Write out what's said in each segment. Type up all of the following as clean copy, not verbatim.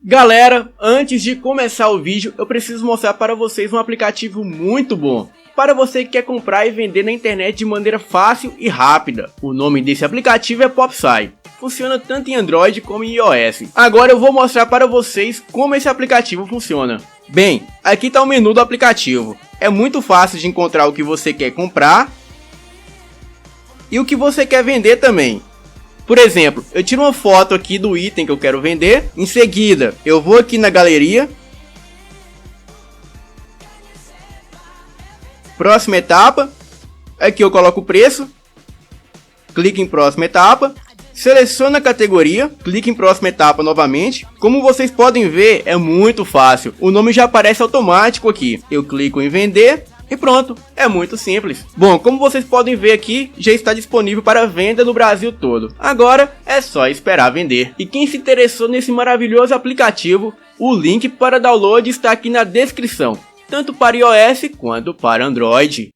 Galera, antes de começar o vídeo, eu preciso mostrar para vocês um aplicativo muito bom para você que quer comprar e vender na internet de maneira fácil e rápida. O nome desse aplicativo é PopSci. Funciona tanto em Android como em iOS. Agora eu vou mostrar para vocês como esse aplicativo funciona. Bem, aqui está o menu do aplicativo. É muito fácil de encontrar o que você quer comprar e o que você quer vender também. Por exemplo, eu tiro uma foto aqui do item que eu quero vender. Em seguida, eu vou aqui na galeria. Próxima etapa. Aqui eu coloco o preço. Clique em próxima etapa. Seleciona a categoria. Clique em próxima etapa novamente. Como vocês podem ver, é muito fácil. O nome já aparece automático aqui. Eu clico em vender. E pronto, é muito simples. Bom, como vocês podem ver aqui, já está disponível para venda no Brasil todo. Agora é só esperar vender. E quem se interessou nesse maravilhoso aplicativo, o link para download está aqui na descrição, tanto para iOS quanto para Android.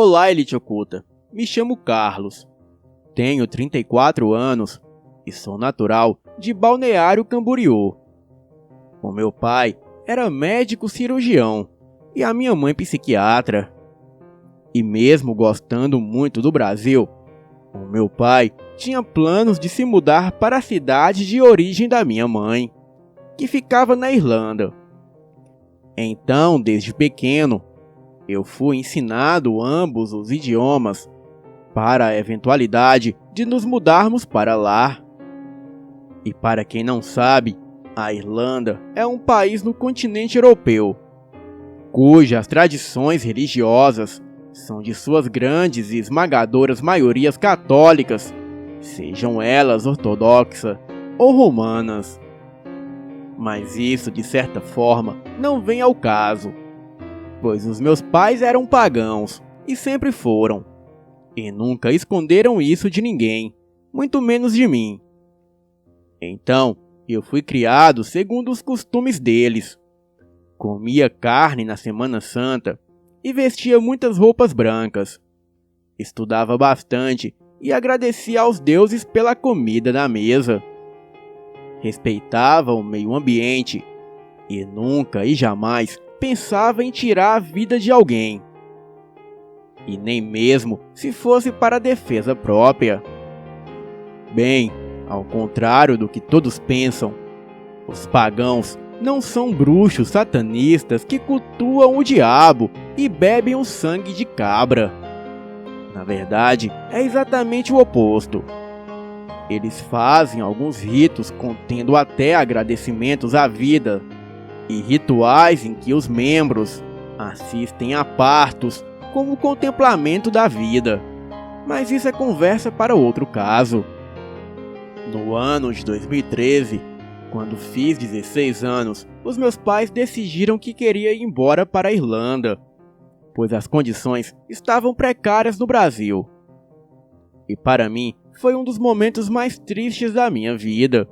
Olá, Elite Oculta. Me chamo Carlos. Tenho 34 anos e sou natural de Balneário Camboriú. O meu pai era médico cirurgião e a minha mãe psiquiatra. E mesmo gostando muito do Brasil, o meu pai tinha planos de se mudar para a cidade de origem da minha mãe, que ficava na Irlanda. Então, desde pequeno, eu fui ensinado ambos os idiomas para a eventualidade de nos mudarmos para lá. E para quem não sabe, a Irlanda é um país no continente europeu, cujas tradições religiosas são de suas grandes e esmagadoras maiorias católicas, sejam elas ortodoxas ou romanas. Mas isso, de certa forma, não vem ao caso, pois os meus pais eram pagãos, e sempre foram, e nunca esconderam isso de ninguém, muito menos de mim. Então, eu fui criado segundo os costumes deles. Comia carne na Semana Santa e vestia muitas roupas brancas. Estudava bastante e agradecia aos deuses pela comida na mesa. Respeitava o meio ambiente e nunca e jamais pensava em tirar a vida de alguém, e nem mesmo se fosse para a defesa própria. Bem, ao contrário do que todos pensam, os pagãos não são bruxos satanistas que cultuam o diabo e bebem o sangue de cabra. Na verdade, é exatamente o oposto. Eles fazem alguns ritos contendo até agradecimentos à vida, e rituais em que os membros assistem a partos como contemplamento da vida. Mas isso é conversa para outro caso. No ano de 2013, quando fiz 16 anos, os meus pais decidiram que queria ir embora para a Irlanda, pois as condições estavam precárias no Brasil. E para mim, foi um dos momentos mais tristes da minha vida.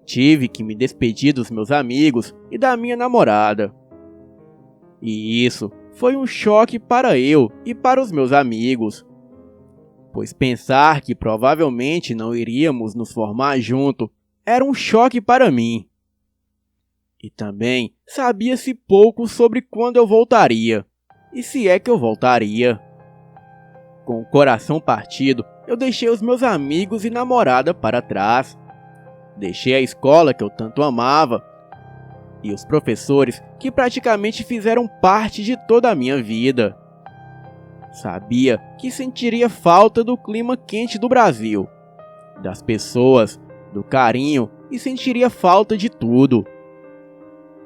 Tive que me despedir dos meus amigos e da minha namorada. E isso foi um choque para eu e para os meus amigos, pois pensar que provavelmente não iríamos nos formar junto era um choque para mim. E também sabia-se pouco sobre quando eu voltaria, e se é que eu voltaria. Com o coração partido, eu deixei os meus amigos e namorada para trás. Deixei a escola que eu tanto amava e os professores que praticamente fizeram parte de toda a minha vida. Sabia que sentiria falta do clima quente do Brasil, das pessoas, do carinho e sentiria falta de tudo.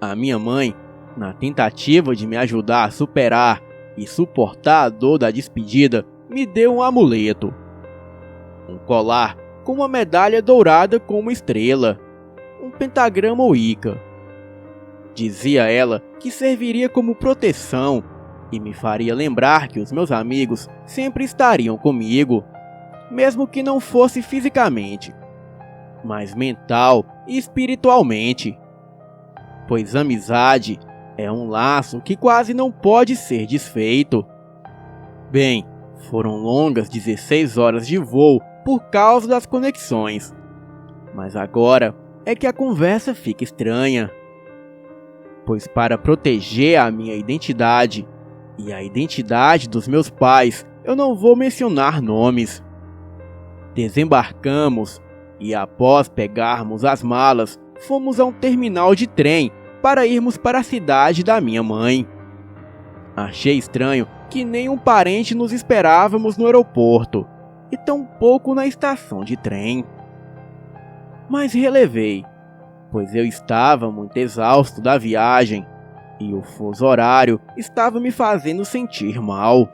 A minha mãe, na tentativa de me ajudar a superar e suportar a dor da despedida, me deu um amuleto. Um colar com uma medalha dourada com uma estrela, um pentagrama Wicca. Dizia ela que serviria como proteção e me faria lembrar que os meus amigos sempre estariam comigo, mesmo que não fosse fisicamente, mas mental e espiritualmente. Pois amizade é um laço que quase não pode ser desfeito. Bem, foram longas 16 horas de voo por causa das conexões, mas agora é que a conversa fica estranha. Pois para proteger a minha identidade e a identidade dos meus pais, eu não vou mencionar nomes. Desembarcamos e após pegarmos as malas, fomos a um terminal de trem para irmos para a cidade da minha mãe. Achei estranho que nenhum parente nos esperávamos no aeroporto e tampouco na estação de trem. Mas relevei, pois eu estava muito exausto da viagem e o fuso horário estava me fazendo sentir mal.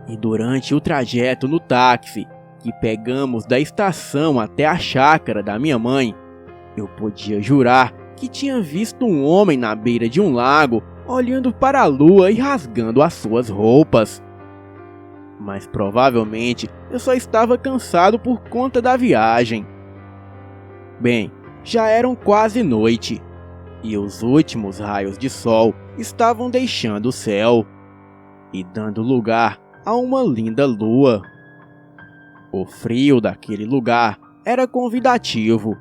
E durante o trajeto no táxi que pegamos da estação até a chácara da minha mãe, eu podia jurar que tinha visto um homem na beira de um lago olhando para a lua e rasgando as suas roupas. Mas provavelmente eu só estava cansado por conta da viagem. Bem, já eram quase noite e os últimos raios de sol estavam deixando o céu e dando lugar a uma linda lua. O frio daquele lugar era convidativo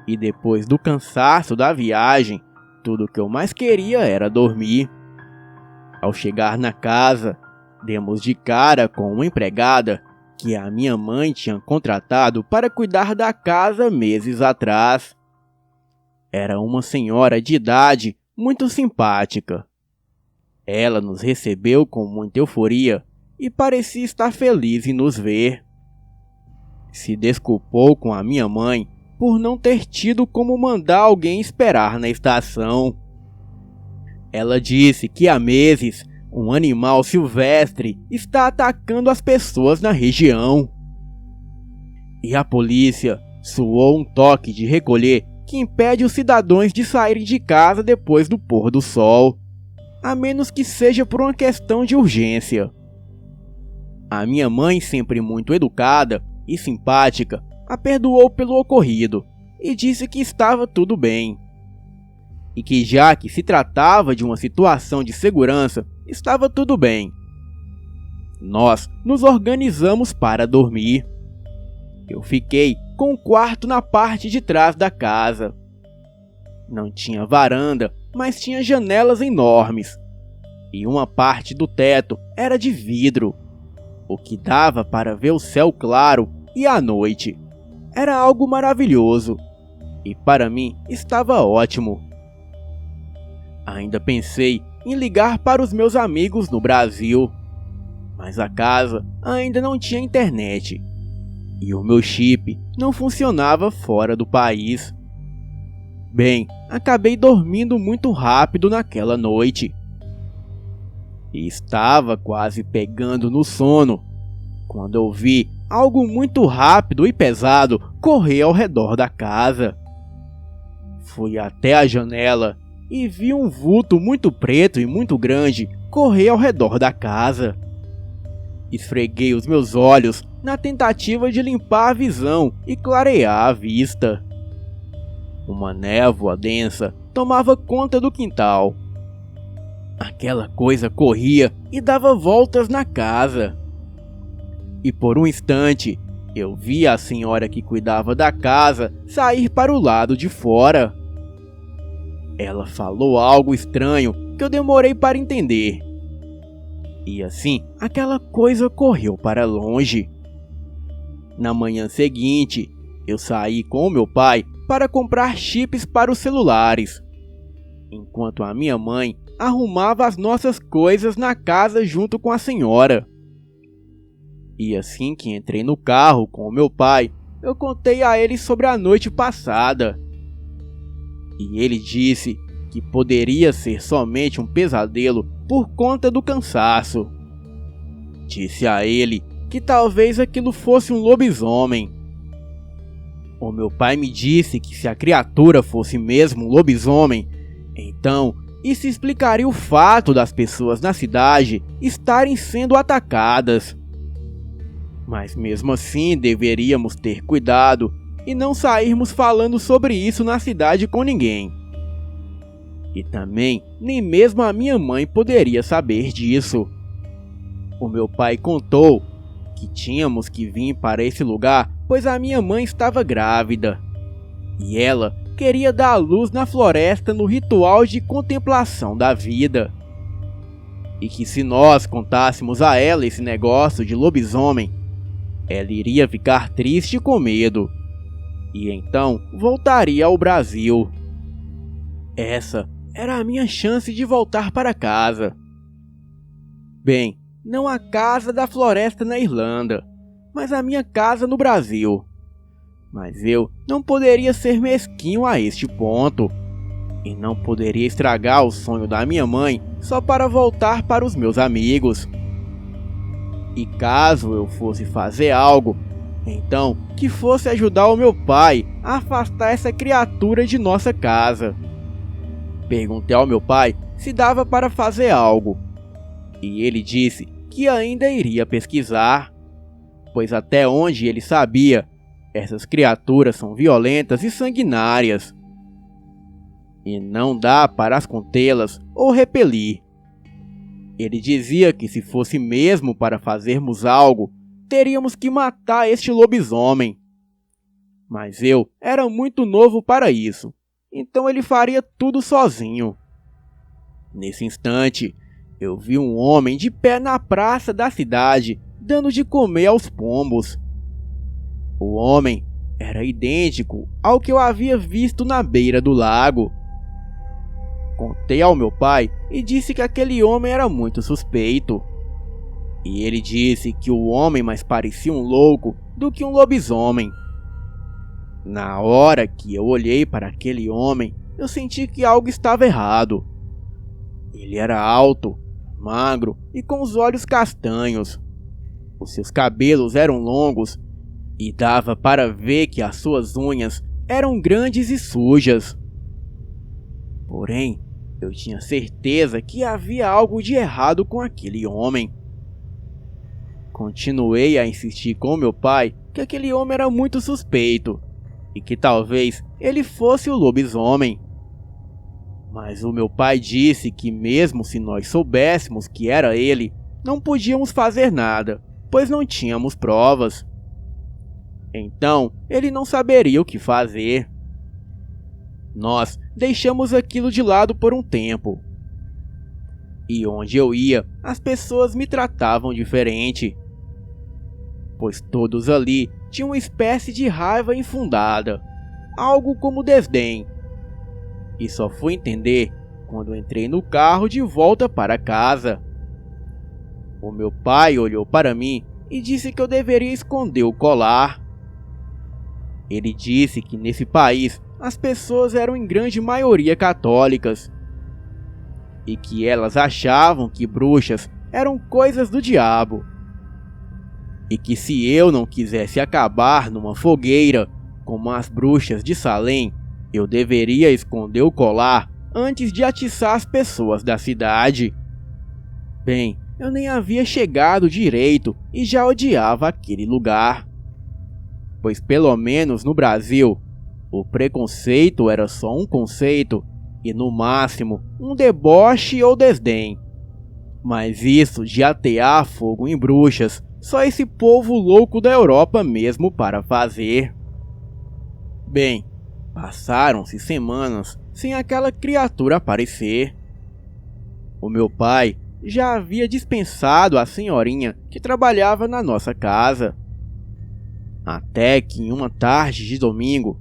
e depois do cansaço da viagem, tudo que eu mais queria era dormir. Ao chegar na casa, demos de cara com uma empregada que a minha mãe tinha contratado para cuidar da casa meses atrás. Era uma senhora de idade muito simpática. Ela nos recebeu com muita euforia e parecia estar feliz em nos ver. Se desculpou com a minha mãe por não ter tido como mandar alguém esperar na estação. Ela disse que há meses um animal silvestre está atacando as pessoas na região. E a polícia soou um toque de recolher que impede os cidadãos de saírem de casa depois do pôr do sol, a menos que seja por uma questão de urgência. A minha mãe, sempre muito educada e simpática, a perdoou pelo ocorrido e disse que estava tudo bem. E que já que se tratava de uma situação de segurança, estava tudo bem. Nós nos organizamos para dormir. Eu fiquei com um quarto na parte de trás da casa. Não tinha varanda, mas tinha janelas enormes. E uma parte do teto era de vidro, o que dava para ver o céu claro e a noite. Era algo maravilhoso. E para mim estava ótimo. Ainda pensei em ligar para os meus amigos no Brasil, mas a casa ainda não tinha internet e o meu chip não funcionava fora do país. Bem, acabei dormindo muito rápido naquela noite e estava quase pegando no sono quando eu vi algo muito rápido e pesado correr ao redor da casa. Fui até a janela e vi um vulto muito preto e muito grande correr ao redor da casa. Esfreguei os meus olhos na tentativa de limpar a visão e clarear a vista. Uma névoa densa tomava conta do quintal. Aquela coisa corria e dava voltas na casa. E por um instante, eu vi a senhora que cuidava da casa sair para o lado de fora. Ela falou algo estranho que eu demorei para entender. E assim, aquela coisa correu para longe. Na manhã seguinte, eu saí com o meu pai para comprar chips para os celulares, enquanto a minha mãe arrumava as nossas coisas na casa junto com a senhora. E assim que entrei no carro com o meu pai, eu contei a ele sobre a noite passada. E ele disse que poderia ser somente um pesadelo por conta do cansaço. Disse a ele que talvez aquilo fosse um lobisomem. O meu pai me disse que se a criatura fosse mesmo um lobisomem, então isso explicaria o fato das pessoas na cidade estarem sendo atacadas. Mas mesmo assim deveríamos ter cuidado e não sairmos falando sobre isso na cidade com ninguém. E também nem mesmo a minha mãe poderia saber disso. O meu pai contou que tínhamos que vir para esse lugar pois a minha mãe estava grávida. E ela queria dar à luz na floresta no ritual de contemplação da vida. E que se nós contássemos a ela esse negócio de lobisomem, ela iria ficar triste com medo. E então voltaria ao Brasil. Essa era a minha chance de voltar para casa. Bem, não a casa da floresta na Irlanda, mas a minha casa no Brasil. Mas eu não poderia ser mesquinho a este ponto. E não poderia estragar o sonho da minha mãe só para voltar para os meus amigos. E caso eu fosse fazer algo, então que fosse ajudar o meu pai a afastar essa criatura de nossa casa. Perguntei ao meu pai se dava para fazer algo. E ele disse que ainda iria pesquisar, pois até onde ele sabia, essas criaturas são violentas e sanguinárias. E não dá para as contê-las ou repelir. Ele dizia que se fosse mesmo para fazermos algo, teríamos que matar este lobisomem. Mas eu era muito novo para isso, então ele faria tudo sozinho. Nesse instante, eu vi um homem de pé na praça da cidade, dando de comer aos pombos. O homem era idêntico ao que eu havia visto na beira do lago. Contei ao meu pai e disse que aquele homem era muito suspeito. E ele disse que o homem mais parecia um louco do que um lobisomem. Na hora que eu olhei para aquele homem, eu senti que algo estava errado. Ele era alto, magro e com os olhos castanhos. Os seus cabelos eram longos e dava para ver que as suas unhas eram grandes e sujas. Porém, eu tinha certeza que havia algo de errado com aquele homem. Continuei a insistir com meu pai que aquele homem era muito suspeito e que talvez ele fosse o lobisomem. Mas o meu pai disse que mesmo se nós soubéssemos que era ele, não podíamos fazer nada, pois não tínhamos provas. Então, ele não saberia o que fazer. Nós deixamos aquilo de lado por um tempo. E onde eu ia, as pessoas me tratavam diferente, pois todos ali tinham uma espécie de raiva infundada, algo como desdém. E só fui entender quando entrei no carro de volta para casa. O meu pai olhou para mim e disse que eu deveria esconder o colar. Ele disse que nesse país as pessoas eram em grande maioria católicas e que elas achavam que bruxas eram coisas do diabo. E que se eu não quisesse acabar numa fogueira como as bruxas de Salem, eu deveria esconder o colar antes de atiçar as pessoas da cidade. Bem, eu nem havia chegado direito e já odiava aquele lugar. Pois pelo menos no Brasil, o preconceito era só um conceito e no máximo um deboche ou desdém. Mas isso de atear fogo em bruxas, só esse povo louco da Europa mesmo para fazer. Bem, passaram-se semanas sem aquela criatura aparecer. O meu pai já havia dispensado a senhorinha que trabalhava na nossa casa. Até que em uma tarde de domingo,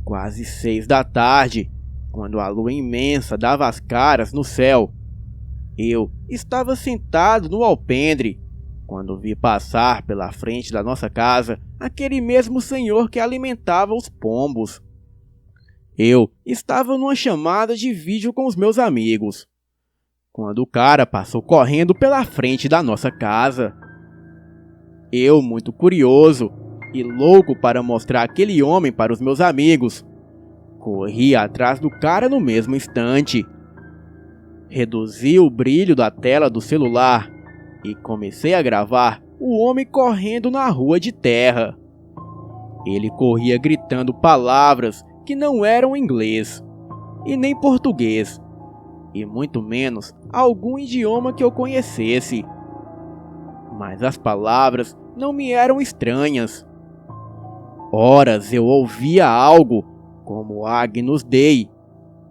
quase 6 da tarde, quando a lua imensa dava as caras no céu, eu estava sentado no alpendre, quando vi passar pela frente da nossa casa aquele mesmo senhor que alimentava os pombos. Eu estava numa chamada de vídeo com os meus amigos, quando o cara passou correndo pela frente da nossa casa. Eu, muito curioso e louco para mostrar aquele homem para os meus amigos, corri atrás do cara no mesmo instante. Reduzi o brilho da tela do celular e comecei a gravar o homem correndo na rua de terra. Ele corria gritando palavras que não eram inglês e nem português, e muito menos algum idioma que eu conhecesse. Mas as palavras não me eram estranhas. Horas eu ouvia algo como Agnus Dei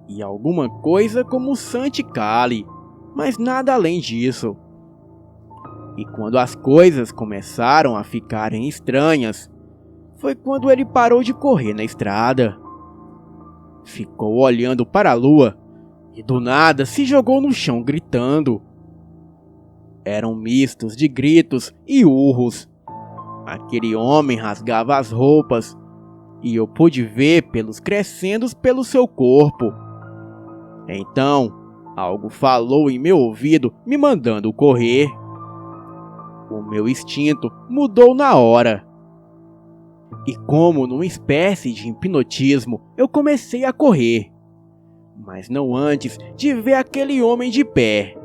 e alguma coisa como Sancti Cali, mas nada além disso. E quando as coisas começaram a ficarem estranhas, foi quando ele parou de correr na estrada. Ficou olhando para a lua e do nada se jogou no chão gritando. Eram mistos de gritos e urros. Aquele homem rasgava as roupas e eu pude ver pelos crescendos pelo seu corpo. Então, algo falou em meu ouvido me mandando correr. O meu instinto mudou na hora. E como numa espécie de hipnotismo, eu comecei a correr. Mas não antes de ver aquele homem de pé.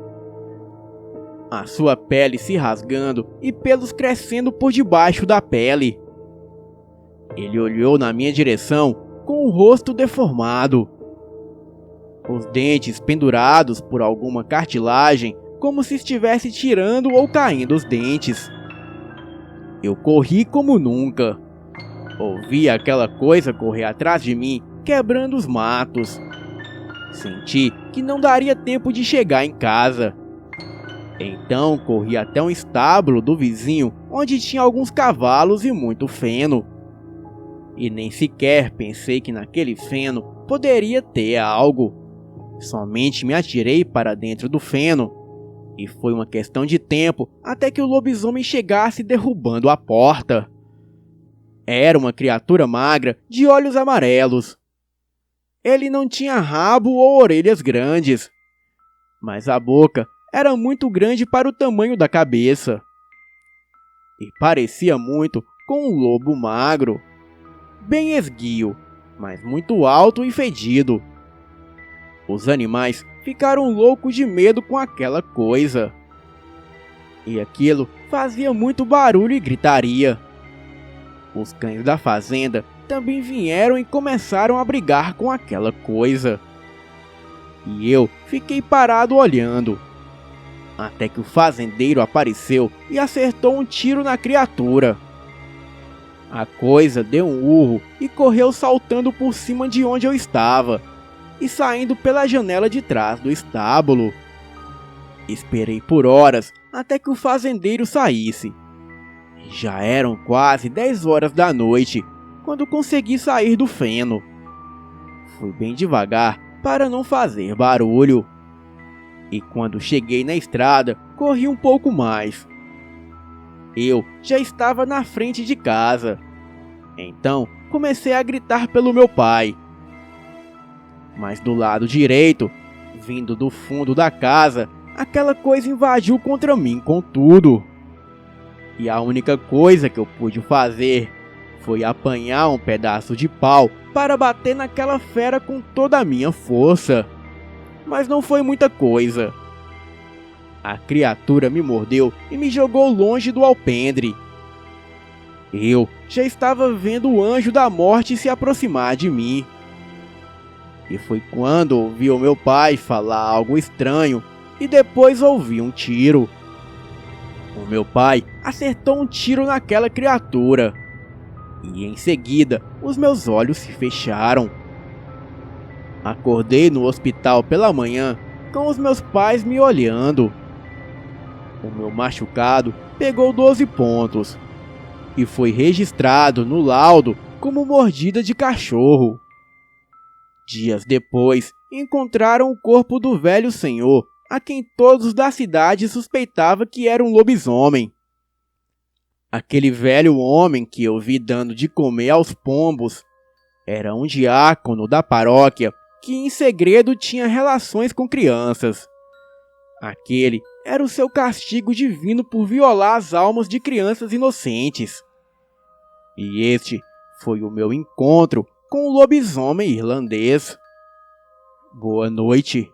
A sua pele se rasgando e pelos crescendo por debaixo da pele. Ele olhou na minha direção com o rosto deformado. Os dentes pendurados por alguma cartilagem, como se estivesse tirando ou caindo os dentes. Eu corri como nunca. Ouvi aquela coisa correr atrás de mim, quebrando os matos. Senti que não daria tempo de chegar em casa. Então corri até um estábulo do vizinho, onde tinha alguns cavalos e muito feno. E nem sequer pensei que naquele feno poderia ter algo. Somente me atirei para dentro do feno, e foi uma questão de tempo até que o lobisomem chegasse derrubando a porta. Era uma criatura magra de olhos amarelos. Ele não tinha rabo ou orelhas grandes, mas a boca era muito grande para o tamanho da cabeça. E parecia muito com um lobo magro, bem esguio, mas muito alto e fedido. Os animais ficaram loucos de medo com aquela coisa. E aquilo fazia muito barulho e gritaria. Os cães da fazenda também vieram e começaram a brigar com aquela coisa. E eu fiquei parado olhando. Até que o fazendeiro apareceu e acertou um tiro na criatura. A coisa deu um urro e correu saltando por cima de onde eu estava e saindo pela janela de trás do estábulo. Esperei por horas até que o fazendeiro saísse. Já eram quase 10 horas da noite quando consegui sair do feno. Fui bem devagar para não fazer barulho. E quando cheguei na estrada, corri um pouco mais. Eu já estava na frente de casa. Então comecei a gritar pelo meu pai. Mas do lado direito, vindo do fundo da casa, aquela coisa invadiu contra mim com tudo. E a única coisa que eu pude fazer foi apanhar um pedaço de pau para bater naquela fera com toda a minha força. Mas não foi muita coisa. A criatura me mordeu e me jogou longe do alpendre. Eu já estava vendo o anjo da morte se aproximar de mim. E foi quando ouvi o meu pai falar algo estranho e depois ouvi um tiro. O meu pai acertou um tiro naquela criatura. E em seguida, os meus olhos se fecharam. Acordei no hospital pela manhã com os meus pais me olhando. O meu machucado pegou 12 pontos e foi registrado no laudo como mordida de cachorro. Dias depois, encontraram o corpo do velho senhor, a quem todos da cidade suspeitavam que era um lobisomem. Aquele velho homem que eu vi dando de comer aos pombos era um diácono da paróquia que em segredo tinha relações com crianças. Aquele era o seu castigo divino por violar as almas de crianças inocentes. E este foi o meu encontro com o lobisomem irlandês. Boa noite.